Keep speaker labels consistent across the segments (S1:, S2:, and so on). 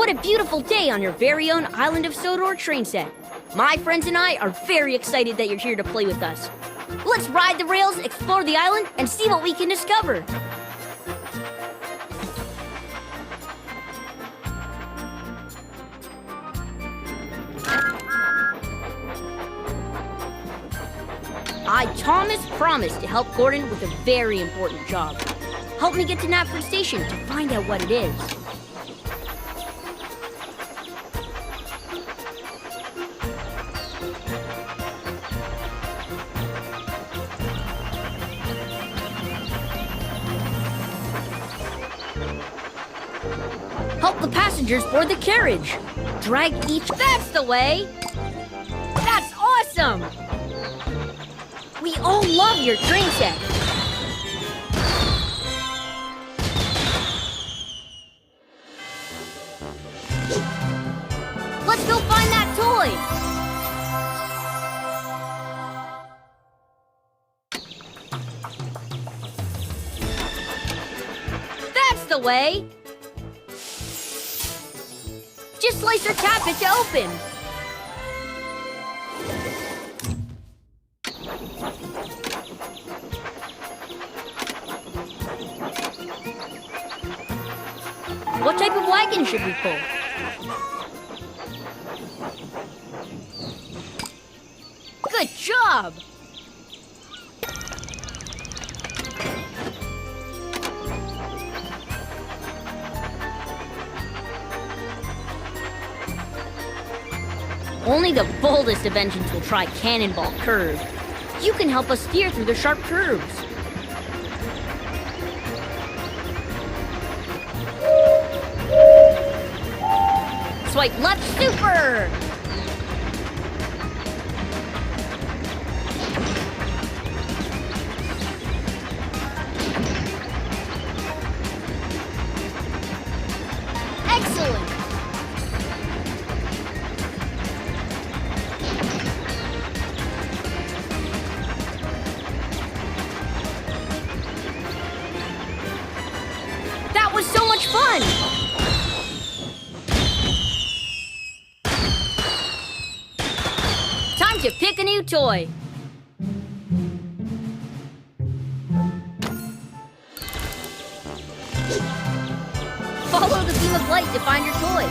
S1: What a beautiful day on your very own Island of Sodor train set. My friends and I are very excited that you're here to play with us. Let's ride the rails, explore the island, and see what we can discover. I, Thomas, promised to help Gordon with a very important job. Help me get to Knapford Station to find out what it is. Help the passengers board the carriage. Drag each... That's the way! That's awesome! We all love your train set. Let's go find that toy! That's the way! Just slice or tap it to open. What type of wagon should we pull? Good job! Only the boldest of engines will try Cannonball Curve. You can help us steer through the sharp curves. Swipe left, super! Excellent! That was so much fun! Time to pick a new toy. Follow the beam of light to find your toy.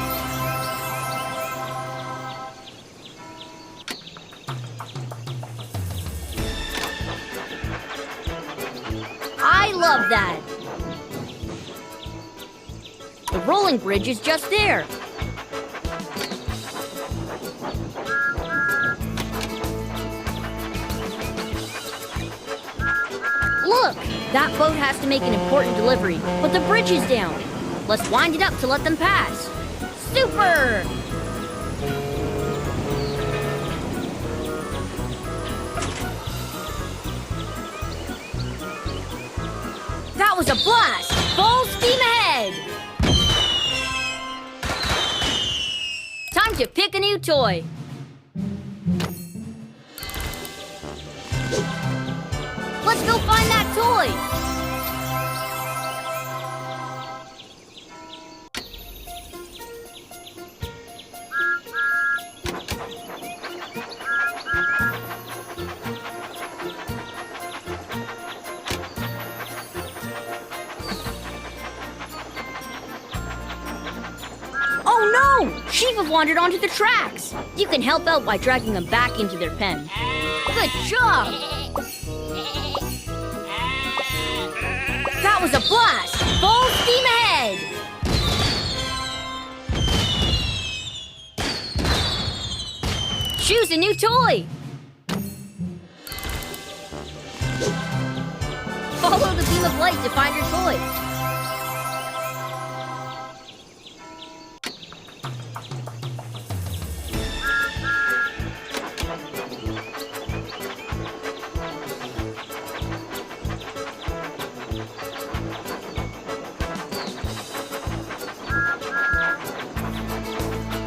S1: I love that. The rolling bridge is just there. Look, that boat has to make an important delivery, but the bridge is down. Let's wind it up to let them pass. Super! That was a blast! Full steam ahead! Time to pick a new toy. Let's go find that toy! Oh no! Sheep have wandered onto the tracks! You can help out by dragging them back into their pen. Good job! That was a blast! Full steam ahead! Choose a new toy! Follow the beam of light to find your toy.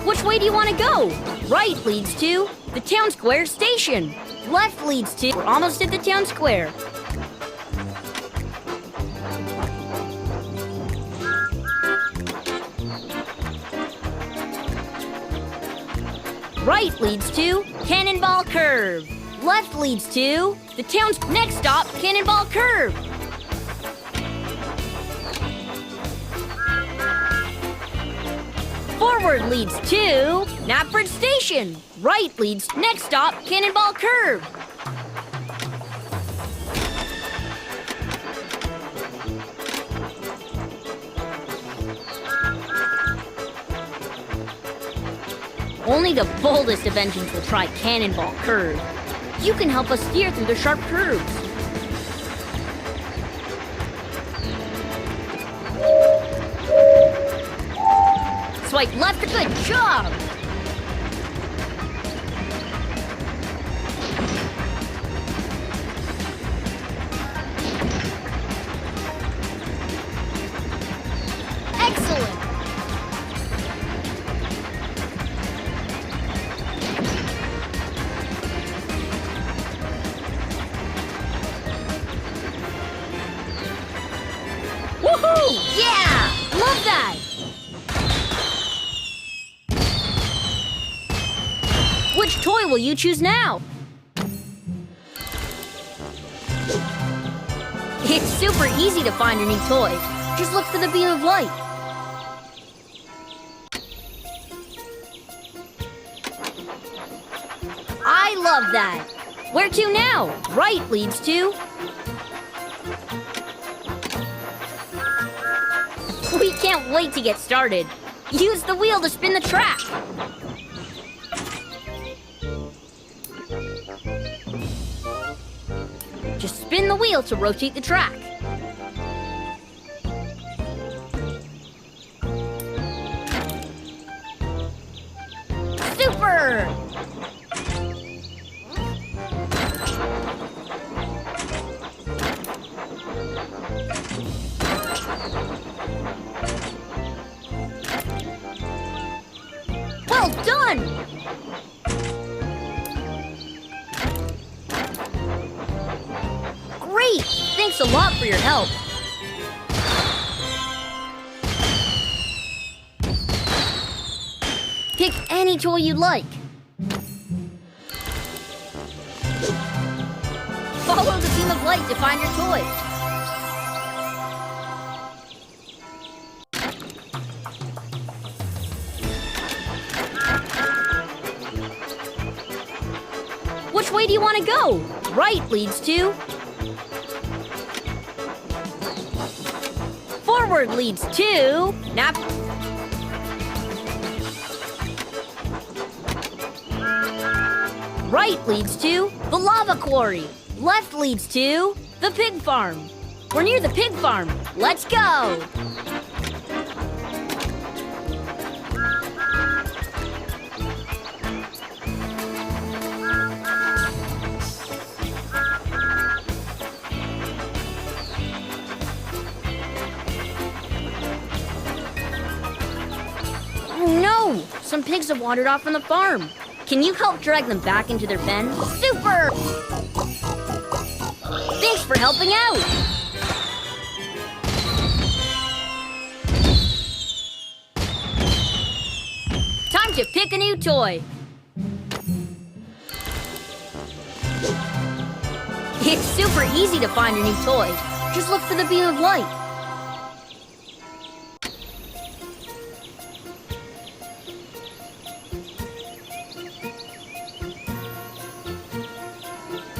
S1: Which way do you want to go? Right leads to the town square station. Left leads to... We're almost at the town square. Right leads to Cannonball Curve. Left leads to the town's next stop, Cannonball Curve. Forward leads to Knapford Station. Right leads next stop, Cannonball Curve. Only the boldest of engines will try Cannonball Curve. You can help us steer through the sharp curves. Swipe left, good job! Excellent! Woohoo! Yeah! Love that! Which toy will you choose now? It's super easy to find your new toy. Just look for the beam of light. I love that! Where to now? Right leads to... We can't wait to get started. Use the wheel to spin the track. Just spin the wheel to rotate the track. Super! Well done! Great! Thanks a lot for your help. Pick any toy you'd like. Follow the beam of light to find your toy. Which way do you want to go? Right leads to... Forward leads to... Right leads to the lava quarry. Left leads to the pig farm. We're near the pig farm. Let's go! Oh no! Some pigs have wandered off from the farm. Can you help drag them back into their pen? Super! Thanks for helping out! Time to pick a new toy. It's super easy to find your new toy. Just look for the beam of light.